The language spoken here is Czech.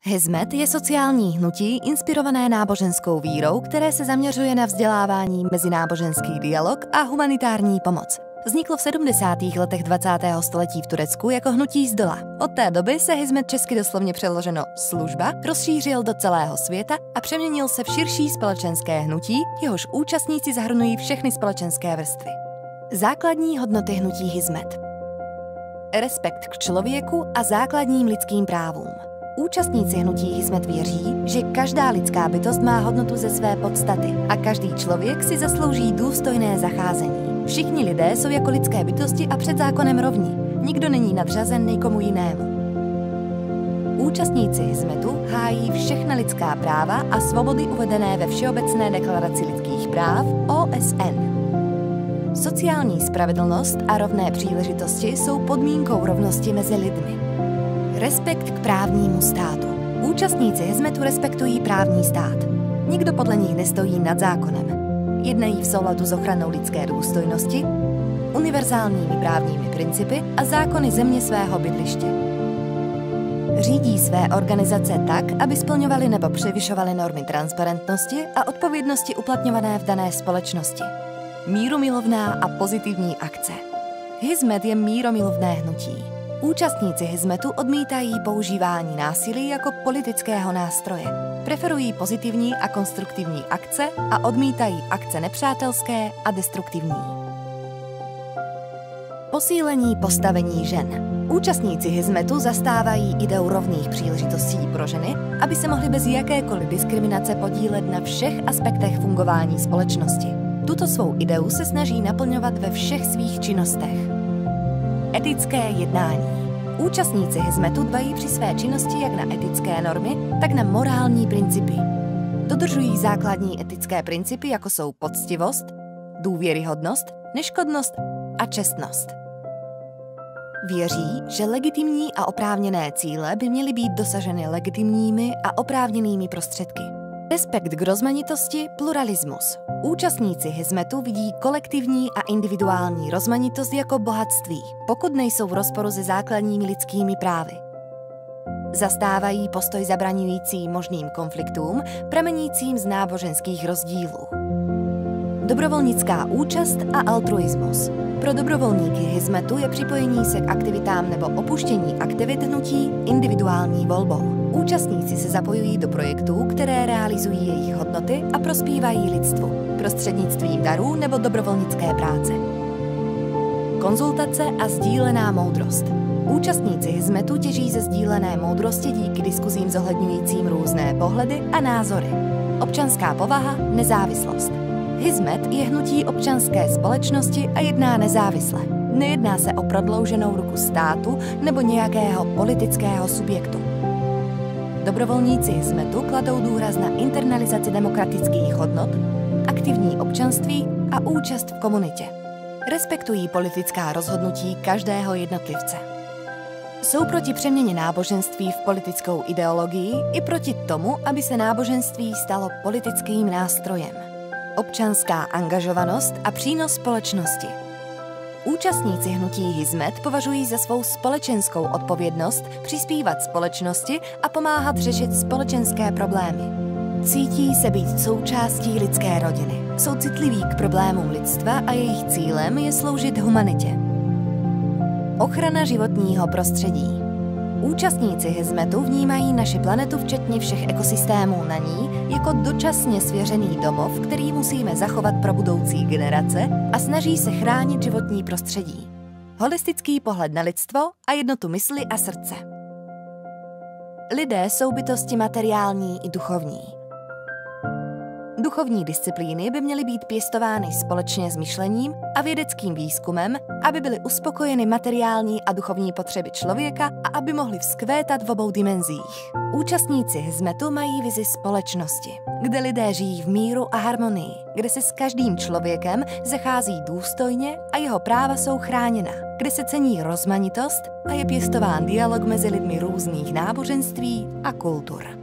Hizmet je sociální hnutí inspirované náboženskou vírou, které se zaměřuje na vzdělávání, mezináboženský dialog a humanitární pomoc. Vzniklo v 70. letech 20. století v Turecku jako hnutí zdola. Od té doby se hizmet, česky doslovně přeloženo služba, rozšířil do celého světa a přeměnil se v širší společenské hnutí, jehož účastníci zahrnují všechny společenské vrstvy. Základní hodnoty hnutí hizmet. Respekt k člověku a základním lidským právům. Účastníci hnutí hizmet věří, že každá lidská bytost má hodnotu ze své podstaty a každý člověk si zaslouží důstojné zacházení. Všichni lidé jsou jako lidské bytosti a před zákonem rovni. Nikdo není nadřazen nikomu jinému. Účastníci hizmetu hájí všechna lidská práva a svobody uvedené ve Všeobecné deklaraci lidských práv OSN. Sociální spravedlnost a rovné příležitosti jsou podmínkou rovnosti mezi lidmi. Respekt k právnímu státu. Účastníci hizmetu respektují právní stát. Nikdo podle nich nestojí nad zákonem. Jednají v souladu s ochranou lidské důstojnosti, univerzálními právními principy a zákony země svého bydliště. Řídí své organizace tak, aby splňovaly nebo převyšovaly normy transparentnosti a odpovědnosti uplatňované v dané společnosti. Mírumilovná a pozitivní akce. Hizmet je míromilovné hnutí. Účastníci hizmetu odmítají používání násilí jako politického nástroje. Preferují pozitivní a konstruktivní akce a odmítají akce nepřátelské a destruktivní. Posílení postavení žen. Účastníci hizmetu zastávají ideu rovných příležitostí pro ženy, aby se mohly bez jakékoliv diskriminace podílet na všech aspektech fungování společnosti. Tuto svou ideu se snaží naplňovat ve všech svých činnostech. Etické jednání. Účastníci hizmetu dbají při své činnosti jak na etické normy, tak na morální principy. Dodržují základní etické principy, jako jsou poctivost, důvěryhodnost, neškodnost a čestnost. Věří, že legitimní a oprávněné cíle by měly být dosaženy legitimními a oprávněnými prostředky. Respekt k rozmanitosti, pluralismus. Účastníci hizmetu vidí kolektivní a individuální rozmanitost jako bohatství, pokud nejsou v rozporu se základními lidskými právy. Zastávají postoj zabraňující možným konfliktům, pramenícím z náboženských rozdílů. Dobrovolnická účast a altruismus. Pro dobrovolníky hizmetu je připojení se k aktivitám nebo opuštění aktivit hnutí individuální volbou. Účastníci se zapojují do projektů, které realizují jejich hodnoty a prospívají lidstvu prostřednictvím darů nebo dobrovolnické práce. Konzultace a sdílená moudrost. Účastníci hizmetu těží ze sdílené moudrosti díky diskuzím zohledňujícím různé pohledy a názory. Občanská povaha, nezávislost. Hizmet je hnutí občanské společnosti a jedná nezávisle. Nejedná se o prodlouženou ruku státu nebo nějakého politického subjektu. Dobrovolníci hizmetu kladou důraz na internalizaci demokratických hodnot, aktivní občanství a účast v komunitě. Respektují politická rozhodnutí každého jednotlivce. Jsou proti přeměně náboženství v politickou ideologii i proti tomu, aby se náboženství stalo politickým nástrojem. Občanská angažovanost a přínos společnosti. Účastníci hnutí hizmet považují za svou společenskou odpovědnost přispívat společnosti a pomáhat řešit společenské problémy. Cítí se být součástí lidské rodiny. Jsou citliví k problémům lidstva a jejich cílem je sloužit humanitě. Ochrana životního prostředí. Účastníci hizmetu vnímají naši planetu včetně všech ekosystémů na ní jako dočasně svěřený domov, který musíme zachovat pro budoucí generace a snaží se chránit životní prostředí. Holistický pohled na lidstvo a jednotu mysli a srdce. Lidé jsou bytosti materiální i duchovní. Duchovní disciplíny by měly být pěstovány společně s myšlením a vědeckým výzkumem, aby byly uspokojeny materiální a duchovní potřeby člověka a aby mohly vzkvétat v obou dimenzích. Účastníci hizmetu mají vizi společnosti, kde lidé žijí v míru a harmonii, kde se s každým člověkem zachází důstojně a jeho práva jsou chráněna, kde se cení rozmanitost a je pěstován dialog mezi lidmi různých náboženství a kultur.